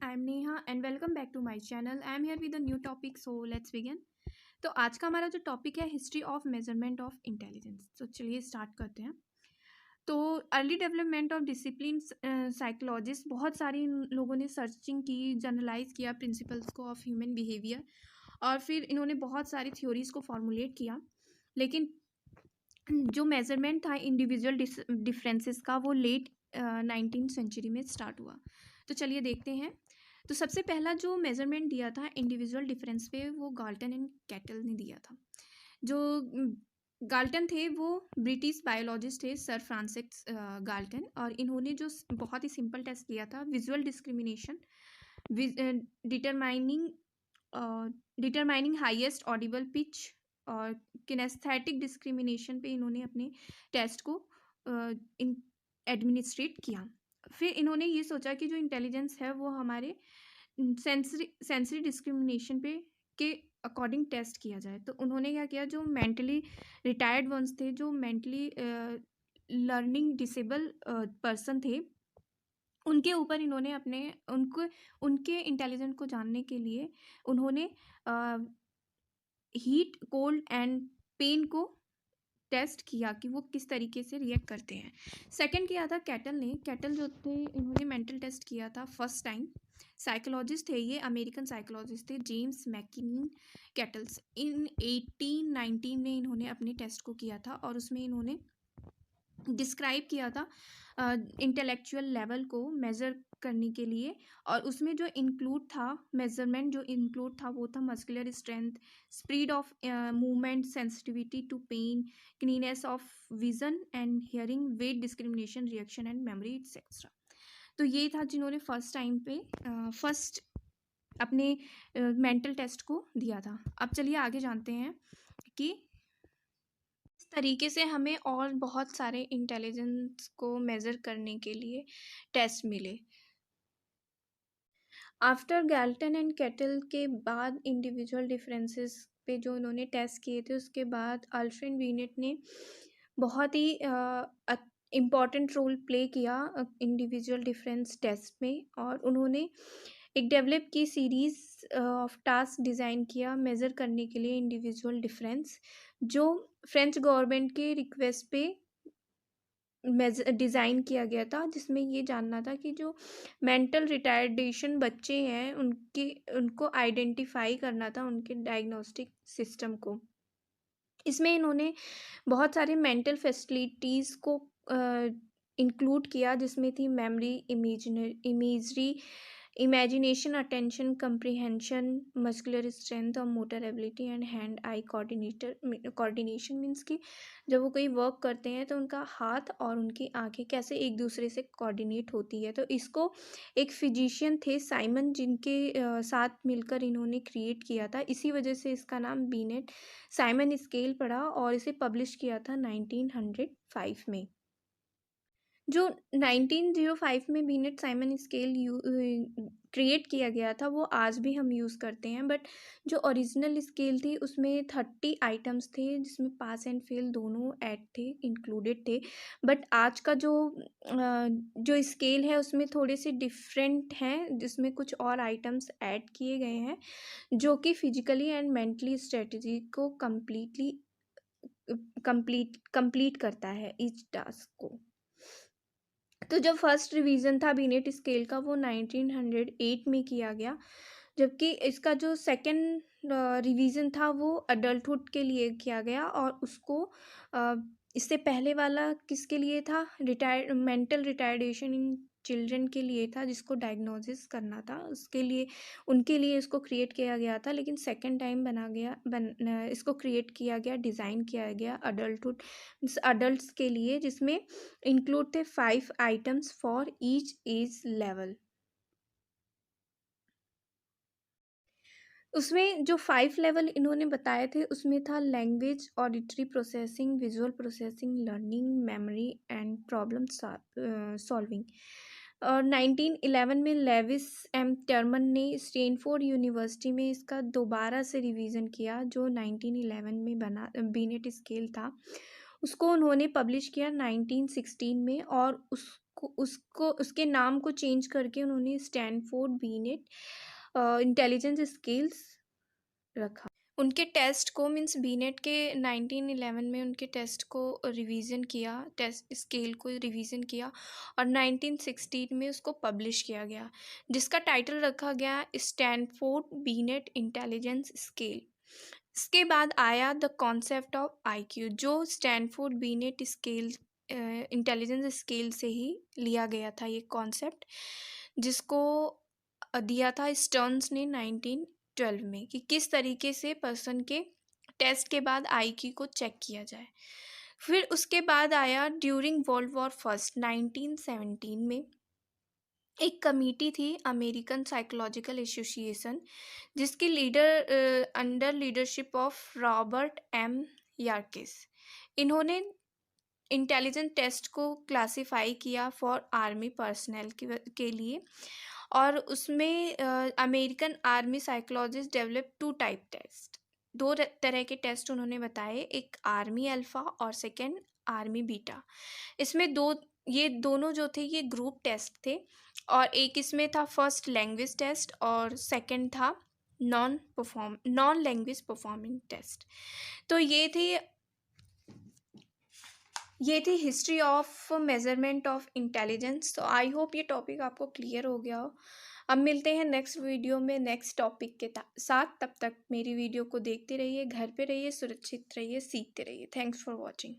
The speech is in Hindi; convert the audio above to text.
I am Neha and welcome back to my channel. I am here with a new topic, so let's begin. तो आज का हमारा जो टॉपिक है history of measurement of intelligence. तो चलिए स्टार्ट करते हैं। तो early development of discipline psychologist बहुत सारी लोगों ने सर्चिंग की, जनरलाइज किया प्रिंसिपल्स को ऑफ ह्यूमन बिहेवियर और फिर इन्होंने बहुत सारी थ्योरीज को फॉर्मुलेट किया। लेकिन जो मेजरमेंट था इंडिविजुअल डिफरेंसेस का वो लेट 19th सेंचुरी में स्टार्ट हुआ। तो चलिए देखते हैं। तो सबसे पहला जो मेजरमेंट दिया था इंडिविजुअल डिफरेंस पे वो गाल्टन एंड कैटल ने दिया था। जो गाल्टन थे वो ब्रिटिश बायोलॉजिस्ट थे, सर फ्रांसिस गाल्टन, और इन्होंने जो बहुत ही सिंपल टेस्ट किया था visual discrimination determining highest Audible pitch और किनेस्थेटिक डिस्क्रिमिनेशन पे इन्होंने अपने टेस्ट को एडमिनिस्ट्रेट किया। फिर इन्होंने ये सोचा कि जो इंटेलिजेंस है वो हमारे सेंसरी डिस्क्रिमिनेशन पे के अकॉर्डिंग टेस्ट किया जाए। तो उन्होंने क्या किया, जो मेंटली रिटायर्ड वंस थे, जो मेंटली लर्निंग डिसेबल पर्सन थे, उनके ऊपर इन्होंने उनके इंटेलिजेंस को जानने के लिए उन्होंने हीट, कोल्ड एंड पेन को टेस्ट किया कि वो किस तरीके से रिएक्ट करते हैं। सेकंड किया था कैटल जो थे, इन्होंने मेंटल टेस्ट किया था फर्स्ट टाइम। साइकोलॉजिस्ट थे ये, अमेरिकन साइकोलॉजिस्ट थे, जेम्स मैकिन कैटल्स। इन 1819 में इन्होंने अपने टेस्ट को किया था और उसमें इन्होंने डिस्क्राइब किया था इंटेलेक्चुअल लेवल को मेज़र करने के लिए। और उसमें जो इंक्लूड था मेजरमेंट, जो इंक्लूड था वो था muscular strength, speed of movement, sensitivity to pain, keenness of vision and hearing, weight discrimination, reaction and memory etcetera. तो ये था जिन्होंने फर्स्ट टाइम पे फर्स्ट अपने मेंटल टेस्ट को दिया था। अब चलिए आगे जानते हैं कि इस तरीके से हमें और बहुत सारे इंटेलिजेंस को मेज़र करने के लिए टेस्ट मिले। आफ्टर गैल्टन एंड कैटल के बाद इंडिविजुअल डिफरेंसेस पे जो उन्होंने टेस्ट किए थे, उसके बाद अल्फ्रेड बीनेट ने बहुत ही इम्पॉर्टेंट रोल प्ले किया इंडिविजुअल डिफरेंस टेस्ट में। और उन्होंने एक डेवलप की सीरीज़ ऑफ टास्क डिज़ाइन किया मेज़र करने के लिए इंडिविजुअल डिफरेंस, जो फ्रेंच गवर्नमेंट के रिक्वेस्ट पे डिज़ाइन किया गया था, जिसमें ये जानना था कि जो मेंटल रिटार्डेशन बच्चे हैं उनको आइडेंटिफाई करना था, उनके डायग्नोस्टिक सिस्टम को। इसमें इन्होंने बहुत सारे मेंटल फैसिलिटीज़ को इंक्लूड किया, जिसमें थी memory, imagination, attention, comprehension, muscular strength और motor ability and hand eye coordination. Means कि जब वो कोई वर्क करते हैं तो उनका हाथ और उनकी आंखें कैसे एक दूसरे से कोऑर्डिनेट होती है। तो इसको एक फिजिशियन थे साइमन, जिनके साथ मिलकर इन्होंने क्रिएट किया था। इसी वजह से इसका नाम बीनेट साइमन स्केल पड़ा और इसे पब्लिश किया था 1905 में। जो 1905 में बीनेट साइमन स्केल क्रिएट किया गया था वो आज भी हम यूज़ करते हैं, बट जो ओरिजिनल स्केल थी उसमें 30 आइटम्स थे, जिसमें पास एंड फेल दोनों ऐड थे, इंक्लूडेड थे। बट आज का जो स्केल है उसमें थोड़े से डिफरेंट हैं, जिसमें कुछ और आइटम्स ऐड किए गए हैं, जो कि फिजिकली एंड मेंटली स्ट्रेटजी को कंप्लीट करता है ईच टास्क को। तो जब फर्स्ट रिवीजन था बीनेट स्केल का वो 1908 में किया गया, जबकि इसका जो सेकंड रिवीजन था वो अडल्टहुड के लिए किया गया। और उसको इससे पहले वाला किसके लिए था, मेंटल रिटार्डेशन इन चिल्ड्रन के लिए था, जिसको डायग्नोसिस करना था, उसके लिए उनके लिए इसको क्रिएट किया गया था। लेकिन सेकंड टाइम इसको क्रिएट किया गया, डिज़ाइन किया गया अडल्टहुड अडल्ट्स के लिए, जिसमें इंक्लूड थे 5 items for each age level. उसमें जो 5 लेवल इन्होंने बताए थे उसमें था language, auditory processing, visual processing, learning, memory and problem solving. और 1911 में लेविस एम टर्मन ने स्टैनफोर्ड यूनिवर्सिटी में इसका दोबारा से रिवीजन किया, जो 1911 में बना बीनेट स्केल था उसको उन्होंने पब्लिश किया 1916 में, और उसके नाम को चेंज करके उन्होंने स्टैनफोर्ड बीनेट इंटेलिजेंस स्किल्स रखा। उनके टेस्ट को मीन्स बीनेट के 1911 में उनके टेस्ट को रिवीजन किया, टेस्ट स्केल को रिवीजन किया, और 1916 में उसको पब्लिश किया गया, जिसका टाइटल रखा गया स्टैनफोर्ड बीनेट इंटेलिजेंस स्केल। इसके बाद आया द कॉन्सेप्ट ऑफ आईक्यू, जो स्टैनफोर्ड बीनेट स्केल इंटेलिजेंस स्केल से ही लिया गया था ये कॉन्सेप्ट, जिसको दिया था स्टर्न्स ने 1912 में, कि किस तरीके से पर्सन के टेस्ट के बाद आईक्यू को चेक किया जाए। फिर उसके बाद आया ड्यूरिंग वर्ल्ड वॉर फर्स्ट 1917 में एक कमेटी थी, अमेरिकन साइकोलॉजिकल एसोसिएशन, जिसकी leader under leadership of Robert M Yerkes. इन्होंने इंटेलिजेंस टेस्ट को क्लासिफाई किया फॉर आर्मी पर्सनल के लिए, और उसमें American army psychologist develop 2 type test, 2 तरह के टेस्ट उन्होंने बताए, एक आर्मी अल्फा और सेकेंड आर्मी बीटा। इसमें ये दोनों जो थे ये ग्रुप टेस्ट थे, और एक इसमें था फर्स्ट लैंग्वेज टेस्ट और सेकेंड था नॉन लैंग्वेज परफॉर्मिंग टेस्ट। तो ये थी history of measurement of intelligence. तो आई होप ये टॉपिक आपको क्लियर हो गया हो। अब मिलते हैं नेक्स्ट वीडियो में नेक्स्ट टॉपिक के साथ। तब तक मेरी वीडियो को देखते रहिए, घर पे रहिए, सुरक्षित रहिए, सीखते रहिए। Thanks for watching.